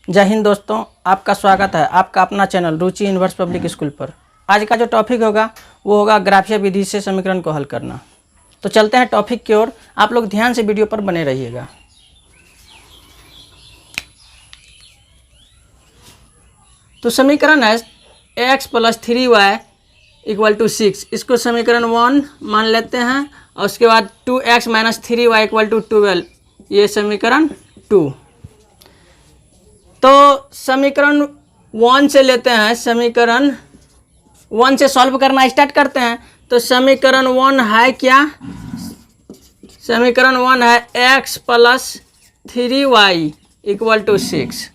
जय हिंद दोस्तों, आपका स्वागत है आपका अपना चैनल रुचि इनवर्स पब्लिक स्कूल पर। आज का जो टॉपिक होगा वो होगा ग्राफीय विधि से समीकरण को हल करना। तो चलते हैं टॉपिक की ओर, आप लोग ध्यान से वीडियो पर बने रहिएगा। तो समीकरण है x + 3y = 6। इसको समीकरण 1 मान लेते हैं और उसके बाद 2x - 3y = 12, ये समीकरण 2। तो समीकरण 1 से लेते हैं, समीकरण 1 से सॉल्व करना स्टार्ट करते हैं। तो समीकरण 1 है क्या? समीकरण 1 है x + 3y = 6।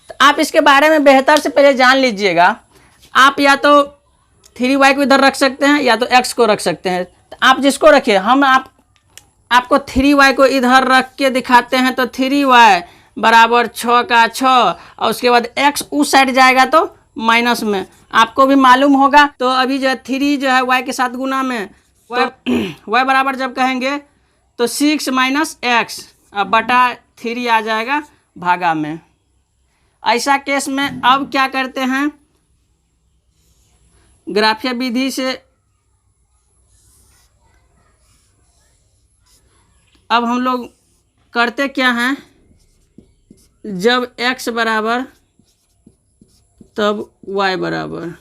तो आप इसके बारे में बेहतर से पहले जान लीजिएगा। आप या तो 3y को इधर रख सकते हैं या तो x को रख सकते हैं। तो आप जिसको रखिए, आपको 3y को इधर रख के दिखाते हैं। तो 3y = 6 का 6 और उसके बाद x उस साइड जाएगा तो माइनस में, आपको भी मालूम होगा। तो अभी जो है 3 जो है y के साथ गुना में, तो y बराबर जब कहेंगे तो 6 - x बटा 3 आ जाएगा भागा में। ऐसा केस में अब क्या करते हैं, ग्राफीय विधि से अब हम लोग करते क्या हैं, जब x बराबर तब y बराबर।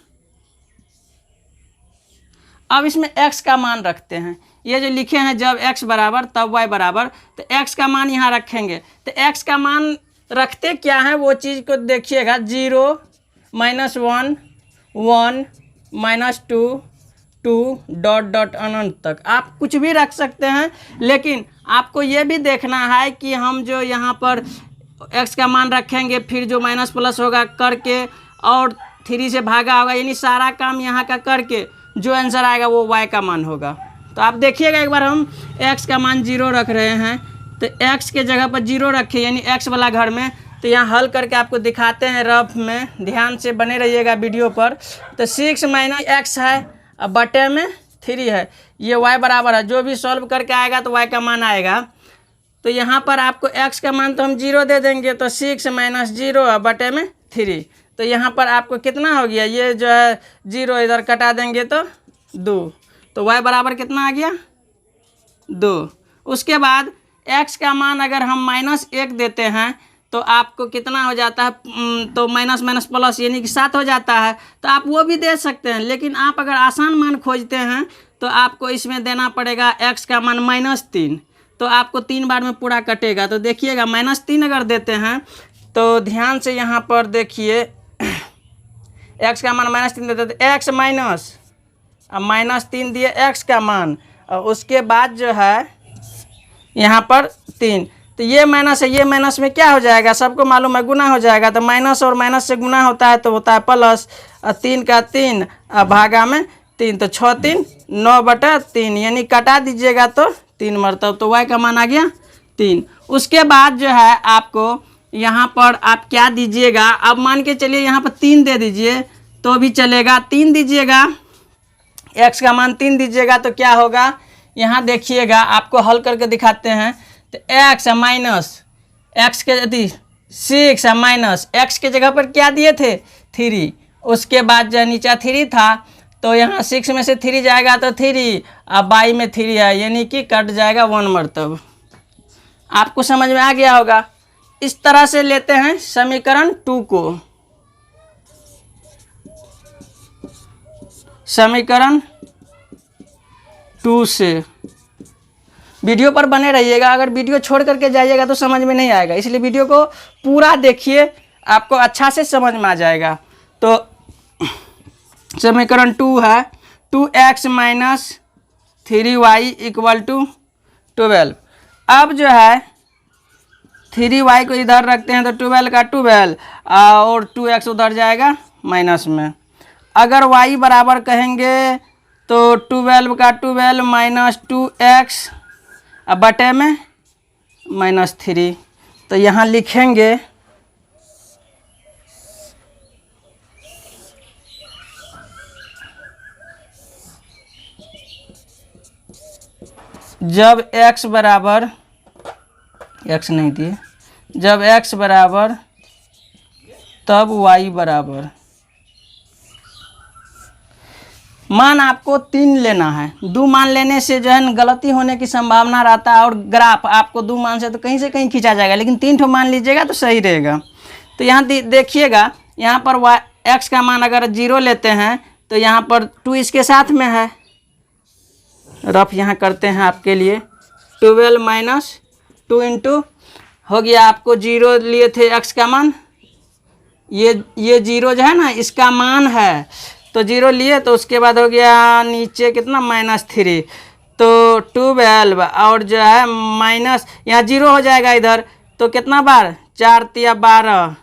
अब इसमें x का मान रखते हैं। ये जो लिखे हैं जब x बराबर तब y बराबर, तो x का मान यहाँ रखेंगे। तो x का मान रखते क्या है वो चीज़ को देखिएगा। 0 - 1 1 -2 2 डॉट अनंत तक आप कुछ भी रख सकते हैं। लेकिन आपको ये भी देखना है कि हम जो यहाँ पर x का मान रखेंगे, फिर जो माइनस प्लस होगा करके और 3 से भागा होगा, यानी सारा काम यहाँ का करके जो आंसर आएगा वो y का मान होगा। तो आप देखिएगा, एक बार हम x का मान 0 रख रहे हैं तो x के जगह पर 0 रखें, यानी x वाला घर में। तो यहाँ हल करके आपको दिखाते हैं रफ में, ध्यान से बने रहिएगा वीडियो पर। तो 6 - x है अब बटे में 3 है, ये y बराबर है। जो भी सॉल्व करके आएगा तो y का मान आएगा। तो यहाँ पर आपको x का मान तो हम 0 दे देंगे, तो 6 - 0 बटे में 3। तो यहाँ पर आपको कितना हो गया, ये जो है 0 इधर कटा देंगे तो 2। तो y बराबर कितना आ गया, 2। उसके बाद x का मान अगर हम -1 देते हैं तो आपको कितना हो जाता है, तो माइनस माइनस प्लस यानी कि 7 हो जाता है। तो आप वो भी दे सकते हैं। लेकिन आप अगर आसान मान खोजते हैं तो आपको इसमें देना पड़ेगा x का मान -3। तो आपको 3 बार में पूरा कटेगा। तो देखिएगा -3 अगर देते हैं तो ध्यान से यहाँ पर देखिए, x का मान -3 देते तो x माइनस, अब -3 दिए x का मान, और उसके बाद जो है यहाँ पर 3। तो ये माइनस है, ये माइनस में क्या हो जाएगा, सबको मालूम है गुना हो जाएगा। तो माइनस और माइनस से गुना होता है तो होता है प्लस। 3 का 3 भागा में 3, तो 6 3 9/3, यानी कटा दीजिएगा तो 3 मरतब। तो y का मान आ गया 3। उसके बाद जो है आपको यहाँ पर आप क्या दीजिएगा, अब मान के चलिए यहाँ पर 3 दे दीजिए तो भी चलेगा। 3 दीजिएगा, x का मान 3 दीजिएगा तो क्या होगा, यहाँ देखिएगा आपको हल करके दिखाते हैं। तो x माइनस x के यदि 6 माइनस x के जगह पर क्या दिए थे 3, उसके बाद जो नीचे 3 था तो यहाँ 6 में से 3 जाएगा तो 3, अब y में 3 है, यानी कि कट जाएगा 1 मरतब। आपको समझ में आ गया होगा। इस तरह से लेते हैं समीकरण 2 को। समीकरण 2 से वीडियो पर बने रहिएगा। अगर वीडियो छोड़ करके जाइएगा तो समझ में नहीं आएगा, इसलिए वीडियो को पूरा देखिए, आपको अच्छा से समझ में आ जाएगा। तो समीकरण 2 है 2x - 3y = 12। अब जो है 3y को इधर रखते हैं तो 12 का 12 और 2x उधर जाएगा माइनस में। अगर y बराबर कहेंगे तो 12 का 12 - 2x बटे में -3। तो यहाँ लिखेंगे जब x बराबर, x नहीं दिए, जब x बराबर तब y बराबर, मान आपको 3 लेना है। 2 मान लेने से जो है गलती होने की संभावना रहता है, और ग्राफ आपको 2 मान से तो कहीं से कहीं खींचा जाएगा, लेकिन 3 ठो मान लीजिएगा तो सही रहेगा। तो यहाँ देखिएगा, यहाँ पर x का मान अगर 0 लेते हैं तो यहाँ पर 2 इसके साथ में है, रफ यहाँ करते हैं आपके लिए। 12 माइनस 2 इंटू हो गया, आपको 0 लिए थे x का मान, ये 0 जो है ना इसका मान है, तो 0 लिए, तो उसके बाद हो गया नीचे कितना -3, तो 12 और जो है माइनस यहाँ 0 हो जाएगा इधर, तो कितना बार 4 तिया 12,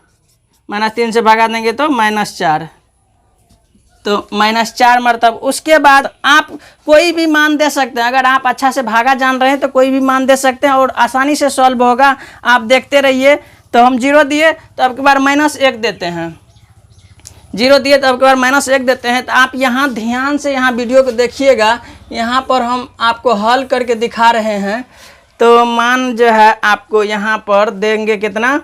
-3 से भगा देंगे तो -4, तो -4 मरतब। उसके बाद आप कोई भी मान दे सकते हैं, अगर आप अच्छा से भागा जान रहे हैं तो कोई भी मान दे सकते हैं और आसानी से सॉल्व होगा। आप देखते रहिए। तो हम 0 दिए तो अब की बार -1 देते हैं, 0 दिए तो अब की बार -1 देते हैं। तो आप यहाँ ध्यान से यहाँ वीडियो को देखिएगा, यहाँ पर हम आपको हल करके दिखा रहे हैं। तो मान जो है आपको यहाँ पर देंगे कितना,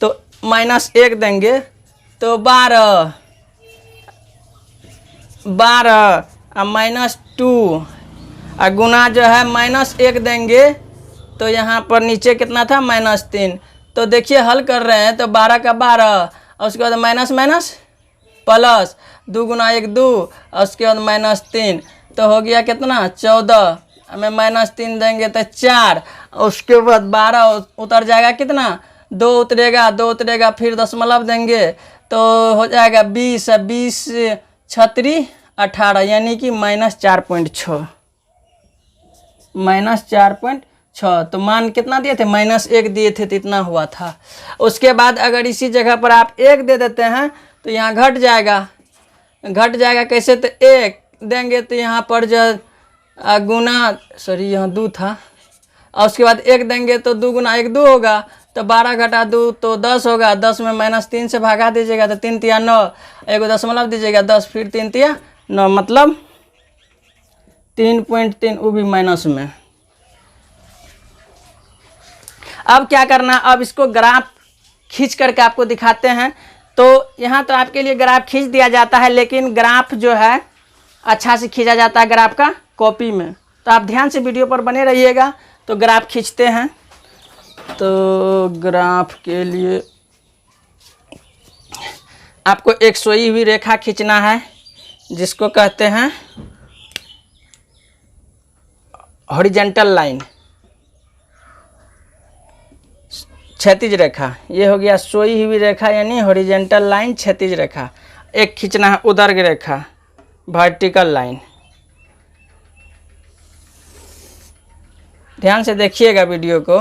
तो -1 देंगे तो 12 और -2 और गुना जो है -1 देंगे, तो यहाँ पर नीचे कितना था -3। तो देखिए हल कर रहे हैं तो 12 का 12 और उसके बाद माइनस प्लस 2 गुना 1 2 और उसके बाद -3, तो हो गया कितना 14, हमें -3 देंगे तो 4, उसके बाद 12 उतर जाएगा कितना 2 उतरेगा, फिर दशमलव देंगे तो हो जाएगा 20, 20 छत्री 18, यानी कि -4.6, -4.6। तो मान कितना दिए थे -1 दिए थे, तो इतना हुआ था। उसके बाद अगर इसी जगह पर आप 1 दे देते हैं तो यहाँ घट जाएगा कैसे, तो 1 देंगे तो यहाँ पर जो गुना, सॉरी यहाँ 2 था, और उसके बाद 1 देंगे तो 2 गुना 1 2 होगा, तो 12 घटा 2 तो 10 होगा, 10 में -3 से भागा दीजिएगा तो 3 तिया 9, एगो दशमलव दीजिएगा 10, फिर 3 तिया 9, मतलब 3.3, वो भी माइनस में। अब क्या करना, अब इसको ग्राफ खींच करके आपको दिखाते हैं। तो यहाँ तो आपके लिए ग्राफ खींच दिया जाता है, लेकिन ग्राफ जो है अच्छा से खींचा जाता है ग्राफ का कॉपी में। तो आप ध्यान से वीडियो पर बने रहिएगा। तो ग्राफ खींचते हैं। तो ग्राफ के लिए आपको एक सोई हुई रेखा खींचना है, जिसको कहते हैं हॉरिजॉन्टल लाइन, क्षैतिज रेखा। ये हो गया सोई हुई रेखा, यानी हॉरिजॉन्टल लाइन, क्षैतिज रेखा। एक खींचना है ऊर्ध्व रेखा, वर्टिकल लाइन। ध्यान से देखिएगा वीडियो को।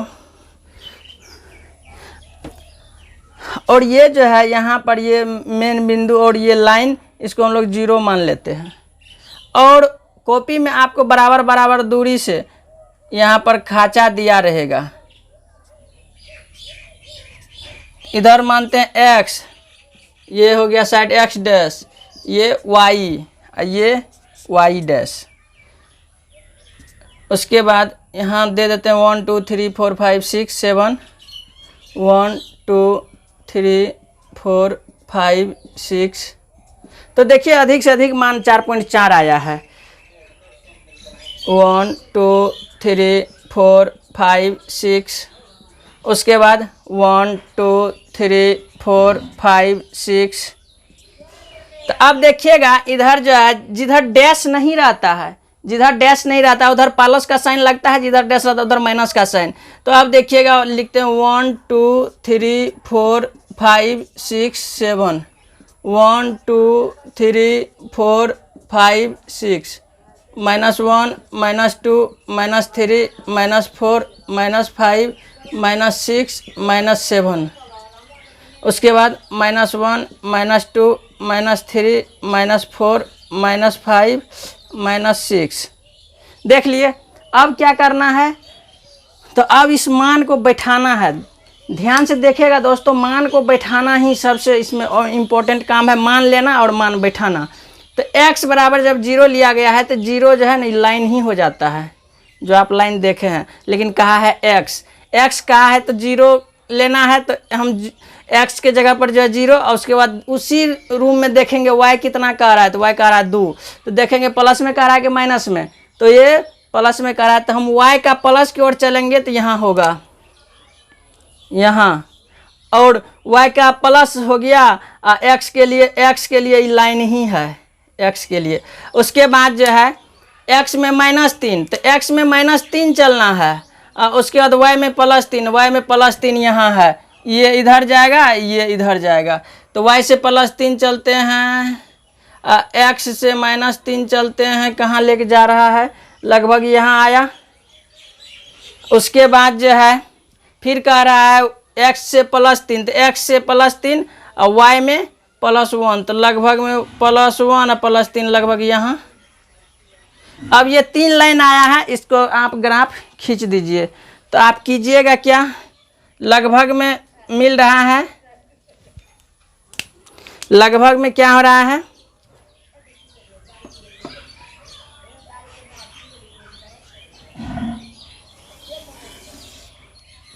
और ये जो है यहाँ पर ये मेन बिंदु और ये लाइन, इसको हम लोग 0 मान लेते हैं। और कॉपी में आपको बराबर बराबर दूरी से यहाँ पर खांचा दिया रहेगा। इधर मानते हैं x, ये हो गया साइड x डैश, ये y, ये y डैश। उसके बाद यहाँ दे देते हैं 1 2 3 4 5 6 7, 1 2 3 4 5 6। तो देखिए अधिक से अधिक मान 4.4 आया है। 1 2 3 4 5 6। उसके बाद 1 2 3 4 5 6। तो अब देखिएगा इधर जो है जिधर डैश नहीं रहता है, जिधर डैश नहीं रहता उधर प्लस का साइन लगता है, जिधर डैश रहता है उधर माइनस का साइन। तो अब देखिएगा लिखते हैं 1 2 3 4 5 6 7, 1 2 3 4 5 6, -1 -2 -3 -4 -5 -6 -7। उसके बाद -1 -2 -3 -4 -5 -6। देख लिए। अब क्या करना है, तो अब इस मान को बैठाना है। ध्यान से देखिएगा दोस्तों, मान को बैठाना ही सबसे इसमें इम्पोर्टेंट काम है, मान लेना और मान बैठाना। तो x बराबर जब 0 लिया गया है तो 0 जो है ना लाइन ही हो जाता है, जो आप लाइन देखे हैं। लेकिन कहा है x कहा है तो 0 लेना है, तो हम x के जगह पर जो है 0 और उसके बाद उसी रूम में देखेंगे y कितना कह रहा है, तो y कह रहा है 2, तो देखेंगे प्लस में कह रहा है कि माइनस में, तो ये प्लस में कह रहा है, तो हम y का प्लस की ओर चलेंगे तो यहाँ होगा, यहाँ, और y का प्लस हो गया x के लिए लाइन ही है x के लिए। उसके बाद जो है x में -3, तो x में -3 चलना है, उसके बाद y में +3 यहाँ है, ये इधर जाएगा, ये इधर जाएगा, तो y से +3 चलते हैं, x से -3 चलते हैं, कहाँ लेके जा रहा है, लगभग यहाँ आया। उसके बाद जो है फिर कह रहा है x से +3, तो x से +3 और y में +1, तो लगभग में +1 और +3 लगभग यहाँ। अब ये 3 लाइन आया है, इसको आप ग्राफ खींच दीजिए, तो आप कीजिएगा क्या, लगभग में मिल रहा है, लगभग में क्या हो रहा है,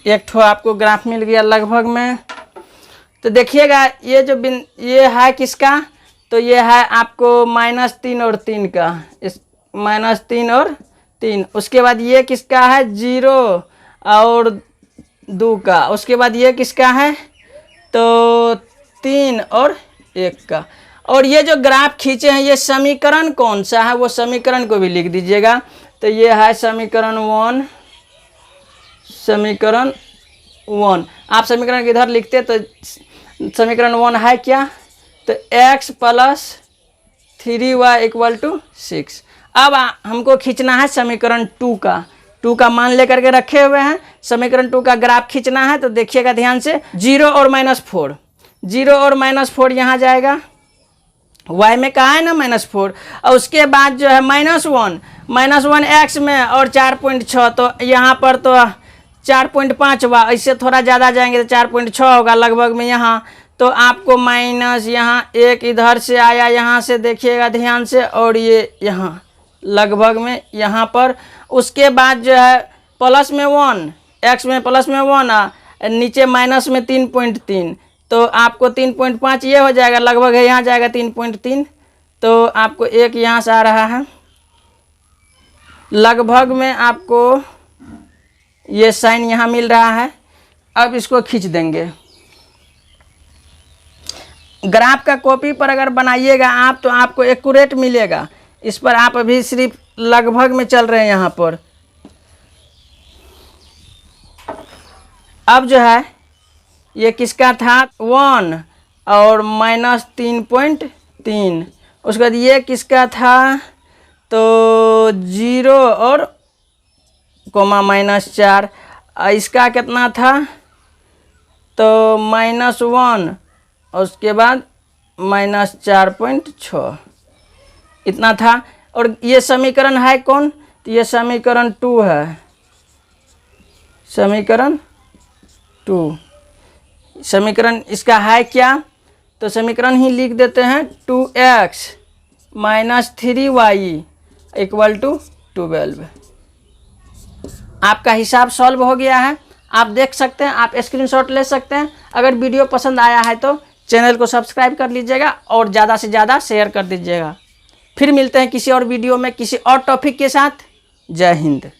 एक ठो आपको ग्राफ मिल गया लगभग में। तो देखिएगा ये जो ये है किसका, तो ये है आपको -3 और 3 का, इस -3 और 3। उसके बाद ये किसका है, 0 और 2 का। उसके बाद ये किसका है, तो 3 और 1 का। और ये जो ग्राफ खींचे हैं ये समीकरण कौन सा है, वो समीकरण को भी लिख दीजिएगा। तो ये है समीकरण 1, समीकरण 1। आप समीकरण इधर लिखते तो समीकरण 1 है क्या, तो x + 3y = 6। अब हमको खींचना है समीकरण 2 का, 2 का मान लेकर के रखे हुए हैं, समीकरण 2 का ग्राफ खींचना है। तो देखिएगा ध्यान से, 0 और -4, 0 और -4 यहाँ जाएगा, y में कहा है ना -4, और उसके बाद जो है -1 x में और 4.6, तो यहाँ पर तो 4.5 हुआ, इससे थोड़ा ज़्यादा जाएंगे तो 4.6 होगा लगभग में यहाँ। तो आपको माइनस यहाँ 1 इधर से आया, यहाँ से देखिएगा ध्यान से, और ये यहाँ लगभग में यहाँ पर। उसके बाद जो है प्लस में 1, x में प्लस में 1, नीचे माइनस में 3.3, तो आपको 3.5 ये हो जाएगा, लगभग है यहाँ जाएगा 3.3, तो आपको 1 यहाँ से आ रहा है, लगभग में आपको ये साइन यहाँ मिल रहा है। अब इसको खींच देंगे। ग्राफ का कॉपी पर अगर बनाइएगा आप तो आपको एक्यूरेट मिलेगा, इस पर आप अभी सिर्फ लगभग में चल रहे हैं यहाँ पर। अब जो है ये किसका था, 1 और -3.3। उसके बाद ये किसका था, तो 0 और -4। इसका कितना था, तो -1 और उसके बाद -4.6 इतना था। और ये समीकरण है कौन, तो ये समीकरण 2 है, समीकरण 2। समीकरण इसका है क्या, तो समीकरण ही लिख देते हैं, 2x - 3y = 12। आपका हिसाब सॉल्व हो गया है, आप देख सकते हैं, आप स्क्रीनशॉट ले सकते हैं। अगर वीडियो पसंद आया है तो चैनल को सब्सक्राइब कर लीजिएगा और ज़्यादा से ज़्यादा शेयर कर दीजिएगा। फिर मिलते हैं किसी और वीडियो में किसी और टॉपिक के साथ। जय हिंद।